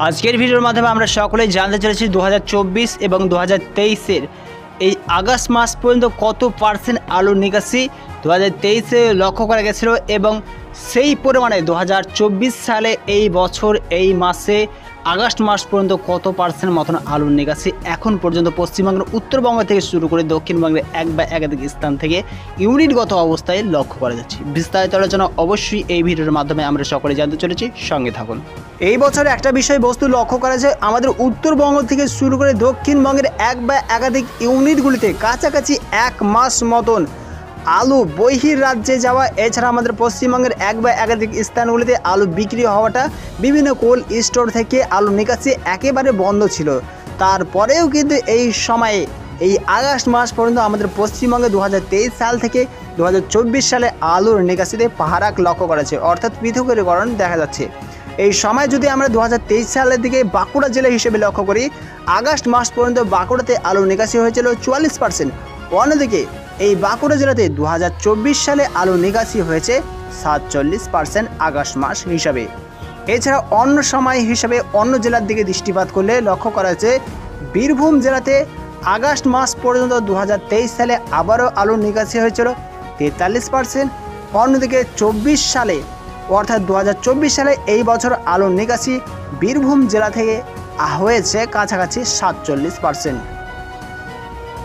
আজকের ভিডিওর মাধ্যমে আমরা সকলেই জানতে চলেছি 2024 এবং 2023-এর এই আগস্ট মাস পর্যন্ত কত পার্সেন্ট আলুর নিকাশি 2023-এ লক্ষ্য করা গেছিল এবং সেই পরিমাণে 2024 সালে এই বছর এই মাসে আগস্ট মাস পর্যন্ত কত পার্সেন্ট মতন আলুর নিকাশি এখন পর্যন্ত পশ্চিমবঙ্গের উত্তরবঙ্গ থেকে শুরু করে দক্ষিণবঙ্গের এক বা একাধিক স্থান থেকে ইউনিটগত অবস্থায় লক্ষ্য করা যাচ্ছে। বিস্তারিত আলোচনা অবশ্যই এই ভিডিওর মাধ্যমে আমরা সকলে জানতে চলেছি, সঙ্গে থাকুন। এই বছর একটা বিষয়বস্তু লক্ষ্য করা যায়, আমাদের উত্তরবঙ্গ থেকে শুরু করে দক্ষিণবঙ্গের এক বা একাধিক ইউনিটগুলিতে কাছাকাছি এক মাস মতন আলু বহির রাজ্যে যাওয়া, এছাড়া আমাদের পশ্চিমবঙ্গের এক বা একাধিক স্থানগুলিতে আলু বিক্রি হওয়াটা বিভিন্ন কোল্ড স্টোর থেকে আলু নিকাশি একেবারে বন্ধ ছিল। তারপরেও কিন্তু এই সময়ে এই আগস্ট মাস পর্যন্ত আমাদের পশ্চিমবঙ্গে 2023 সাল থেকে 2024 সালে আলুর নিকাশিতে পাহারাক লক্ষ্য করা যাচ্ছে, অর্থাৎ পৃথকীকরণ দেখা যাচ্ছে। এই সময় যদি আমরা 2023 সালের দিকে বাঁকুড়া জেলা হিসেবে লক্ষ্য করি, আগস্ট মাস পর্যন্ত বাঁকুড়াতে আলু নিকাশি হয়েছিল 44%। অন্যদিকে এই বাঁকুড়া জেলাতে 2024 সালে আলু নিকাশি হয়েছে 47% আগস্ট মাস হিসাবে। এছাড়া অন্য সময় হিসাবে অন্য জেলার দিকে দৃষ্টিপাত করলে লক্ষ্য করা যাচ্ছে বীরভূম জেলাতে আগস্ট মাস পর্যন্ত 2023 সালে আবারও আলু নিকাশি হয়েছিল 43%। অন্যদিকে 24 সালে অর্থাৎ 2024 সালে এই বছর আলুর নিকাশি বীরভূম জেলা থেকে হয়েছে কাছাকাছি 47%।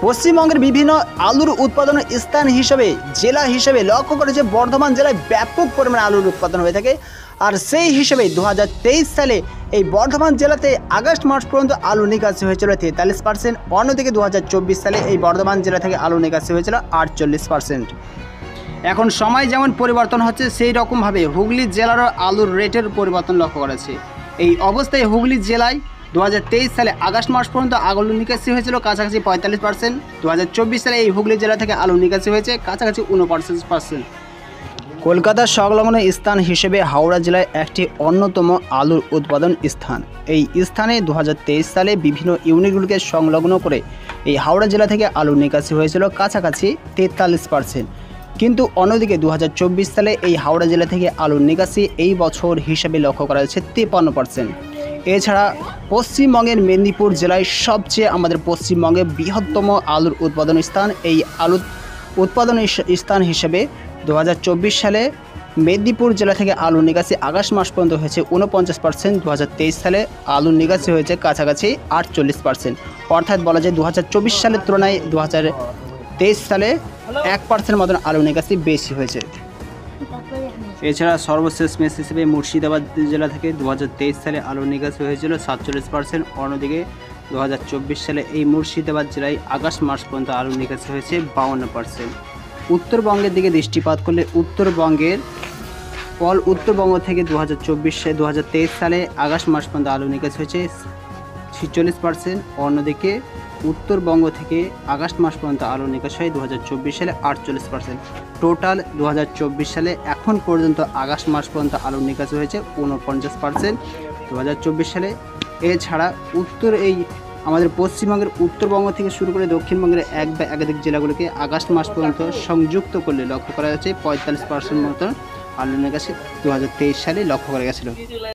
পশ্চিমবঙ্গের বিভিন্ন আলুর উৎপাদনের স্থান হিসেবে জেলা হিসেবে লক্ষ্য করে যে বর্ধমান জেলায় ব্যাপক পরিমাণে আলুর উৎপাদন হয়ে থাকে, আর সেই হিসেবে 2023 সালে এই বর্ধমান জেলাতে আগস্ট মাস পর্যন্ত আলু নিকাশি হয়েছিল 43%। অন্যদিকে 2024 সালে এই বর্ধমান জেলা থেকে আলু নিকাশি হয়েছিল 48%। এখন সময় যেমন পরিবর্তন হচ্ছে সেই রকমভাবে হুগলি জেলারও আলুর রেটের পরিবর্তন লক্ষ্য করেছে। এই অবস্থায় হুগলি জেলায় 2023 সালে আগস্ট মাস পর্যন্ত আলু নিকাশি হয়েছিল কাছাকাছি 45%। 2024 সালে এই হুগলি জেলা থেকে আলু নিকাশি হয়েছে কাছাকাছি 49%। কলকাতার সংলগ্ন স্থান হিসেবে হাওড়া জেলায় একটি অন্যতম আলুর উৎপাদন স্থান। এই স্থানে 2023 সালে বিভিন্ন ইউনিটগুলিকে সংলগ্ন করে এই হাওড়া জেলা থেকে আলু নিকাশি হয়েছিল কাছাকাছি 43%। কিন্তু অন্যদিকে 2024 সালে এই হাওড়া জেলা থেকে আলুর নিকাশি এই বছর হিসাবে লক্ষ্য করা যাচ্ছে 53%। এছাড়া পশ্চিমবঙ্গের মেদিনীপুর জেলায় সবচেয়ে আমাদের পশ্চিমবঙ্গে বৃহত্তম আলুর উৎপাদন স্থান। এই আলুর উৎপাদন স্থান হিসেবে 2024 সালে মেদিনীপুর জেলা থেকে আলু নিকাশি আগস্ট মাস পর্যন্ত হয়েছে 49%। 2023 সালে আলু নিকাশি হয়েছে কাছাকাছি 48%। অর্থাৎ বলা যায় 2024 সালের তুলনায় 2023 সালে 1% মতন আলু নিকাশি বেশি হয়েছে। এছাড়া সর্বশেষ মেস হিসেবে মুর্শিদাবাদ জেলা থেকে 2023 সালে আলু নিকাশি হয়েছিল 47%। অন্যদিকে 2024 সালে এই মুর্শিদাবাদ জেলায় আগস্ট মাস পর্যন্ত আলু নিকাশি হয়েছে 52%। উত্তরবঙ্গের দিকে দৃষ্টিপাত করলে উত্তরবঙ্গ থেকে 2023 সালে আগস্ট মাস পর্যন্ত আলু নিকাশি হয়েছে 46%। অন্যদিকে উত্তরবঙ্গ থেকে আগস্ট মাস পর্যন্ত আলু নিকাশি হয় 2024 সালে 48%। টোটাল 2024 সালে এখন পর্যন্ত আগস্ট মাস পর্যন্ত আলু নিকাশি হয়েছে 49% 2024 সালে। এছাড়া আমাদের পশ্চিমবঙ্গের উত্তরবঙ্গ থেকে শুরু করে দক্ষিণবঙ্গের এক বা একাধিক জেলাগুলিকে আগস্ট মাস পর্যন্ত সংযুক্ত করলে লক্ষ্য করা যাচ্ছে 45% মতো আলু নিকাশি 2023 সালে লক্ষ্য করা গেছিল।